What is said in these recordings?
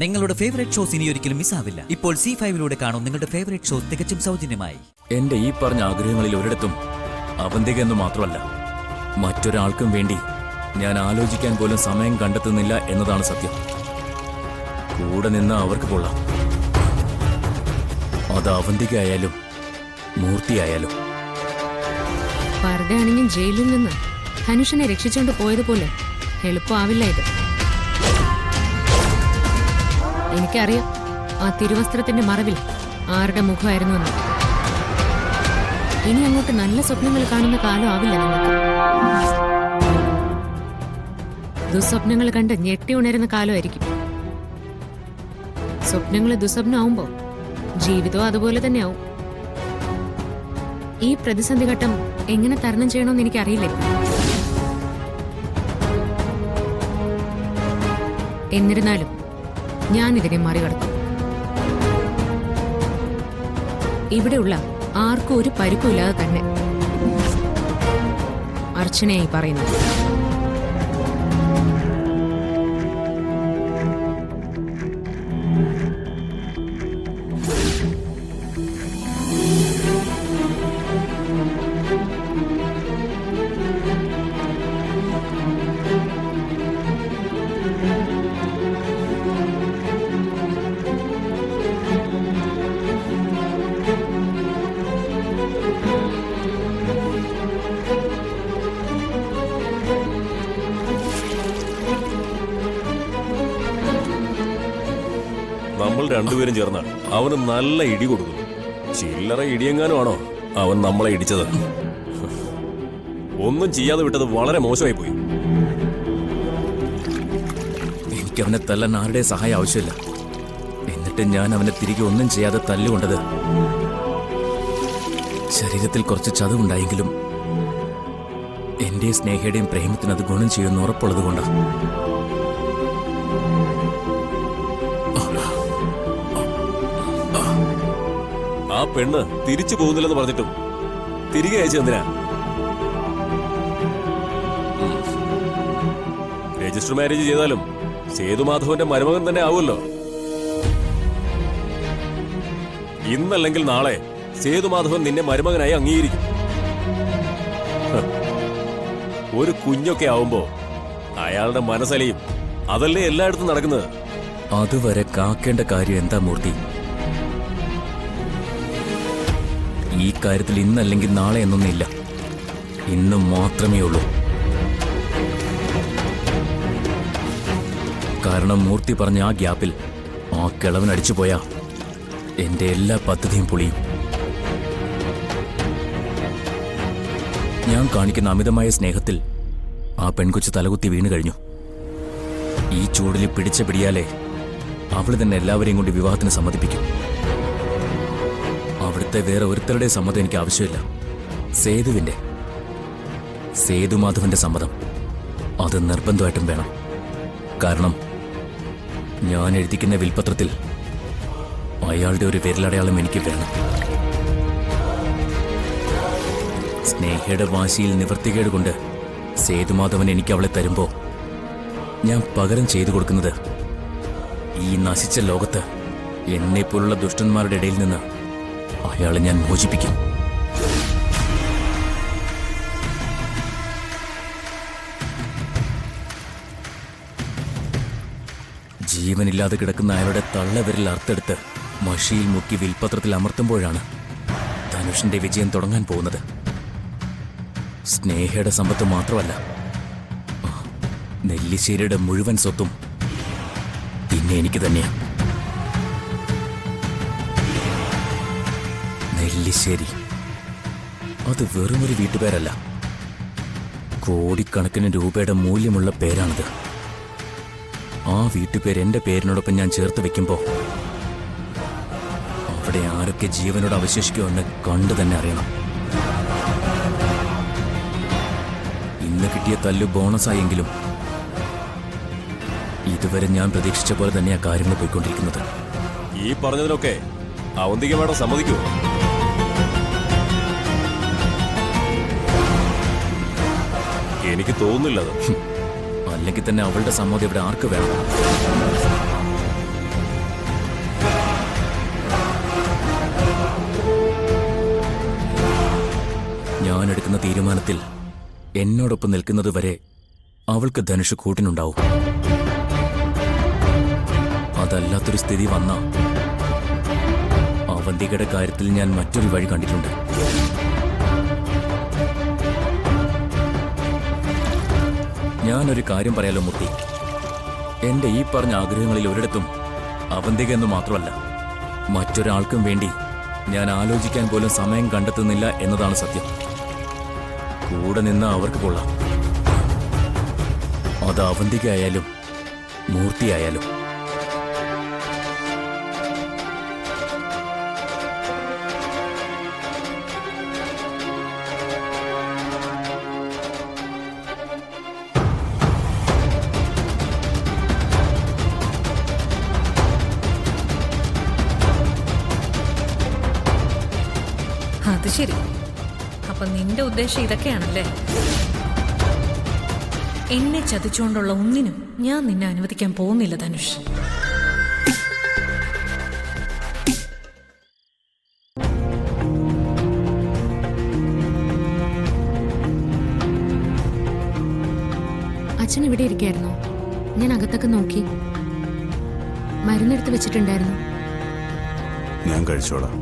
നിങ്ങളുടെ favourite shows ഇനി ഒരിക്കലും മിസ്സാവില്ല. ഇപ്പോൾ C5 കാണും നിങ്ങളുടെ ഫേവറേറ്റ് ഷോസ് തികച്ചും സൗജന്യമായി. എന്റെ ഈ പറഞ്ഞ ആഗ്രഹങ്ങളിൽ ഒരിടത്തും അവന്തിക എന്ന് മാത്രമല്ല, മറ്റൊരാൾക്കും വേണ്ടി ഞാൻ ആലോചിക്കാൻ പോലും സമയം കണ്ടെത്തുന്നില്ല എന്നതാണ് സത്യം. കൂടെ നിന്ന് അവർക്ക് കൊള്ളാം. അത് അവന്തിക ആയാലും മൂർത്തിയായാലും. പർദ്ദയാണെങ്കിൽ ജയിലിൽ നിന്ന് ധനുഷിനെ രക്ഷിച്ചുകൊണ്ട് പോയതുപോലെ എളുപ്പമാവില്ല ഇത്. എനിക്കറിയാം ആ തിരുവസ്ത്രത്തിന്റെ മറവിൽ ആരുടെ മുഖമായിരുന്നു എന്ന്. ഇനി അങ്ങോട്ട് നല്ല സ്വപ്നങ്ങൾ കാണുന്ന കാലം ആവില്ല നിങ്ങൾക്ക്. ദുസ്വപ്നങ്ങൾ കണ്ട് ഞെട്ടി ഉണരുന്ന കാലമായിരിക്കും. സ്വപ്നങ്ങൾ ദുസ്വപ്നമാവുമ്പോ ജീവിതവും അതുപോലെ തന്നെ ആവും. ഈ പ്രതിസന്ധി ഘട്ടം എങ്ങനെ തരണം ചെയ്യണമെന്ന് എനിക്കറിയില്ല. എന്നിരുന്നാലും ഞാനിതിനെ മറികടക്കും. ഇവിടെയുള്ള ആർക്കും ഒരു പരിക്കുമില്ലാതെ തന്നെ. അർച്ചനയായി പറയുന്നു. നമ്മൾ രണ്ടുപേരും ചേർന്ന് അവന് നല്ല ഇടി കൊടുക്കും. ചില്ലറ ഇടിയെങ്ങാനും ആണോ അവൻ നമ്മളെ ഇടിച്ചത്? ഒന്നും ചെയ്യാതെ വിട്ടത് വളരെ മോശമായി പോയി. എനിക്കവനെ തല്ലാൻ ആരുടെ സഹായം ആവശ്യമില്ല. എന്നിട്ട് ഞാൻ അവനെ തിരികെ ഒന്നും ചെയ്യാതെ തല്ലുകൊണ്ടത് ശരീരത്തിൽ കുറച്ച് ചതവുണ്ടായെങ്കിലും എന്റെയും സ്നേഹയുടെയും പ്രേമത്തിന് അത് ഗുണം ചെയ്യുമെന്ന് ഉറപ്പുള്ളത് കൊണ്ടാണ്. ആ പെണ്ണ് തിരിച്ചു പോകുന്നില്ലെന്ന് പറഞ്ഞിട്ടും തിരികെ അയച്ചു എന്തിനാ? രജിസ്റ്റർ മാരേജ് ചെയ്താലും സേതുമാധവന്റെ മരുമകൻ തന്നെ ആവുമല്ലോ. ഇന്നല്ലെങ്കിൽ നാളെ സേതുമാധവൻ നിന്നെ മരുമകനായി അംഗീകരിക്കും. ഒരു കുഞ്ഞൊക്കെ ആവുമ്പോ അയാളുടെ മനസ്സലിയും. അതല്ലേ എല്ലായിടത്തും നടക്കുന്നത്. അതുവരെ കാക്കേണ്ട കാര്യം എന്താ മൂർത്തി? ഈ കാര്യത്തിൽ ഇന്നല്ലെങ്കിൽ നാളെ എന്നൊന്നില്ല. ഇന്ന് മാത്രമേ ഉള്ളൂ. കാരണം മൂർത്തി പറഞ്ഞ ആ ഗ്യാപ്പിൽ ആ കിളവൻ അടിച്ചുപോയാ എന്റെ എല്ലാ പദ്ധതിയും പൊളിയും. ഞാൻ കാണിക്കുന്ന അമിതമായ സ്നേഹത്തിൽ ആ പെൺകൊച്ചു തലകുത്തി വീണു കഴിഞ്ഞു. ഈ ചൂടിൽ പിടിച്ച പിടിയാലേ അവള് തന്നെ എല്ലാവരെയും കൊണ്ട് വിവാഹത്തിന് സമ്മതിപ്പിക്കും. അവിടുത്തെ വേറെ ഒരുത്തരുടെ സമ്മതം എനിക്ക് ആവശ്യമില്ല. സേതുമാധവന്റെ സമ്മതം അത് നിർബന്ധമായിട്ടും വേണം. കാരണം ഞാൻ എഴുതിക്കുന്ന വിൽപത്രത്തിൽ അയാളുടെ ഒരു വിരലടയാളം എനിക്ക് വേണം. സ്നേഹയുടെ വാശിയിൽ നിവൃത്തികേട് കൊണ്ട് സേതുമാധവൻ എനിക്ക് അവളെ തരുമ്പോ ഞാൻ പകരം ചെയ്തു കൊടുക്കുന്നത് ഈ നശിച്ച ലോകത്ത് എന്നെപ്പോലുള്ള ദുഷ്ടന്മാരുടെ ഇടയിൽ നിന്ന് അയാളെ ഞാൻ മോചിപ്പിക്കും. ജീവനില്ലാതെ കിടക്കുന്ന അയാളുടെ തള്ളവിരൽ അർത്തെടുത്ത് മഷിയിൽ മുക്കി വിൽപത്രത്തിൽ അമർത്തുമ്പോഴാണ് ധനുഷിന്റെ വിജയം തുടങ്ങാൻ പോകുന്നത്. സ്നേഹയുടെ സമ്പത്ത് മാത്രമല്ല, നെല്ലിശ്ശേരിയുടെ മുഴുവൻ സ്വത്തും പിന്നെ എനിക്ക് തന്നെയാണ്. നെല്ലിശ്ശേരി അത് വെറുമൊരു വീട്ടുപേരല്ല, കോടിക്കണക്കിന് രൂപയുടെ മൂല്യമുള്ള പേരാണിത്. ആ വീട്ടുപേര് എന്റെ പേരിനോടൊപ്പം ഞാൻ ചേർത്ത് വെക്കുമ്പോ അവിടെ ആരൊക്കെ ജീവനോട് അവശേഷിക്കുമെന്ന് കണ്ടു തന്നെ അറിയണം. ഇന്ന് കിട്ടിയ തല്ലു ബോണസായെങ്കിലും ഇതുവരെ ഞാൻ പ്രതീക്ഷിച്ച പോലെ തന്നെയാ കാര്യങ്ങൾ പോയിക്കൊണ്ടിരിക്കുന്നത്. ഈ പറഞ്ഞതിനൊക്കെ അവന്തിക മേഡം സമ്മതിക്കുമോ? എനിക്ക് തോന്നുന്നില്ല. അല്ലെങ്കിൽ തന്നെ അവളുടെ സമ്മതി ഇവിടെ ആർക്ക് വേണം? ഞാൻ എടുക്കുന്ന തീരുമാനത്തിൽ എന്നോടൊപ്പം നിൽക്കുന്നത് വരെ അവൾക്ക് ധനുഷ് കൂട്ടിനുണ്ടാവും. അതല്ലാത്തൊരു സ്ഥിതി വന്ന അവന്തികയുടെ കാര്യത്തിൽ ഞാൻ മറ്റൊരു വഴി കണ്ടിട്ടുണ്ട്. ഞാനൊരു കാര്യം പറയാലോ മുത്തി, എന്റെ ഈ പറഞ്ഞ ആഗ്രഹങ്ങളിൽ ഒരിടത്തും അവന്തിക എന്ന് മാത്രമല്ല, മറ്റൊരാൾക്കും വേണ്ടി ഞാൻ ആലോചിക്കാൻ പോലും സമയം കണ്ടെത്തുന്നില്ല എന്നതാണ് സത്യം. കൂടെ നിന്ന് അവർക്ക് കൊള്ളാം. അത് അവന്തികയായാലും മൂർത്തിയായാലും. അത് ശരി. അപ്പൊ നിന്റെ ഉദ്ദേശം ഇതൊക്കെയാണല്ലേ? എന്നെ ചതിച്ചുകൊണ്ടുള്ള ഒന്നിനും ഞാൻ നിന്നെ അനുവദിക്കാൻ പോകുന്നില്ല ധനുഷ്. അച്ഛൻ ഇവിടെ ഇരിക്കായിരുന്നോ? ഞാൻ അകത്തൊക്കെ നോക്കി. മരുന്നെടുത്ത് വെച്ചിട്ടുണ്ടായിരുന്നു. ഞാൻ കഴിച്ചോളാം.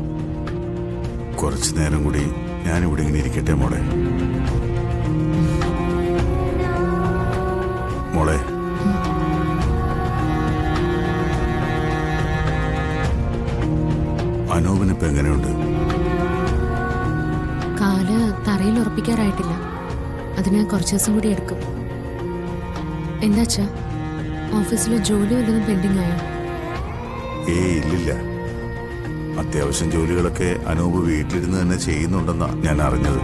കുറച്ചു നേരം കൂടി ഞാനിവിടെ ഇങ്ങനെ ഇരിക്കട്ടെ മോളെ. മോളെ, അനൂപിനിപ്പോ എങ്ങനെയുണ്ട്? കാല് തറയിൽ ഉറപ്പിക്കാറായിട്ടില്ല. അതിന് കുറച്ചു ദിവസം കൂടി എടുക്കും. എന്താച്ചാ, ഓഫീസിലെ ജോലി വല്ലതും പെൻഡിങ് ആയോ? ഇല്ലില്ല. അത്യാവശ്യം ജോലികളൊക്കെ അനൂപ് വീട്ടിലിരുന്ന് തന്നെ ചെയ്യുന്നുണ്ടെന്നാ ഞാൻ അറിഞ്ഞത്.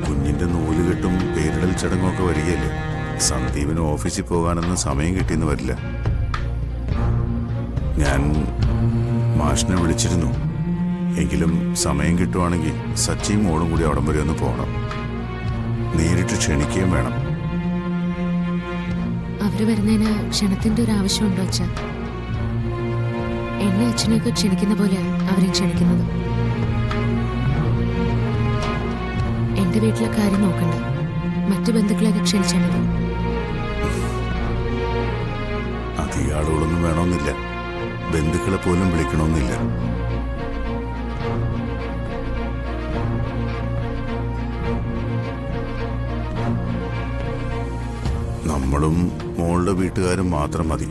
കുഞ്ഞിന്റെ നൂലുകെട്ടും പേരിടൽ ചടങ്ങുമൊക്കെ വരികയല്ലേ. സന്ദീപിന് ഓഫീസിൽ പോകാനൊന്നും സമയം കിട്ടിയെന്ന് വരില്ല. ഞാൻ മാഷിനെ വിളിച്ചിരുന്നു. എങ്കിലും സമയം കിട്ടുവാണെങ്കിൽ സച്ചിയും മോളും കൂടി അവിടം വരെ ഒന്ന് പോകണം. നേരിട്ട് ക്ഷണിക്കുകയും വേണം. അവര് വരുന്നതിന് ക്ഷണത്തിന്റെ ഒരു ആവശ്യമുണ്ടോ അച്ഛാ? എന്നെ അച്ഛനെയൊക്കെ ക്ഷണിക്കുന്ന പോലെയാണ് അവരെ ക്ഷണിക്കുന്നത്. എന്റെ വീട്ടിലെ കാര്യം നോക്കണ്ട, മറ്റു ബന്ധുക്കളെയൊക്കെ ക്ഷണിച്ചാൽ മതി. അധികം ആളുകളൊന്നും വേണമെന്നില്ല. ബന്ധുക്കളെ പോലും വിളിക്കണമെന്നില്ല. നമ്മളും മോളുടെ വീട്ടുകാരും മാത്രം മതി.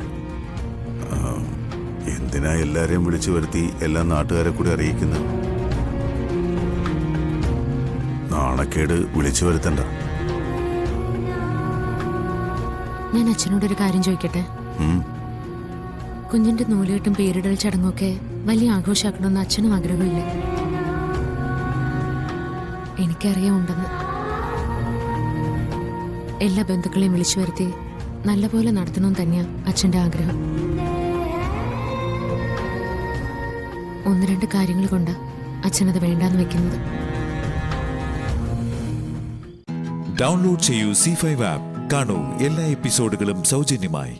എന്തിനാ എല്ലാരെയും വിളിച്ചു വരുത്തി എല്ലാ നാട്ടുകാരെ കൂടി അറിയിക്കുന്നത്? നാണക്കേട് വിളിച്ചു വരുത്തണ്ട. ഞാൻ അച്ഛനോടൊരു കാര്യം ചോദിക്കട്ടെ? കുഞ്ഞിന്റെ നൂലുകെട്ടും പേരിടൽ ചടങ്ങൊക്കെ വലിയ ആഘോഷമാക്കണമെന്ന് അച്ഛനും ആഗ്രഹമില്ലേ? എനിക്കറിയാം ഉണ്ടെന്ന്. എല്ലാ ബന്ധുക്കളെയും വിളിച്ചു വരുത്തി നല്ലപോലെ നടത്തണമെന്ന് തന്നെയാ അച്ഛൻ്റെ ആഗ്രഹം. ഒന്ന് രണ്ട് കാര്യങ്ങൾ കൊണ്ട് അച്ഛനത് വേണ്ടാന്ന് വെക്കുന്നത്. ഡൗൺലോഡ് ചെയ്യൂ C5 ആപ്പ്. കാണൂ എല്ലാ എപ്പിസോഡുകളും സൗജന്യമായി.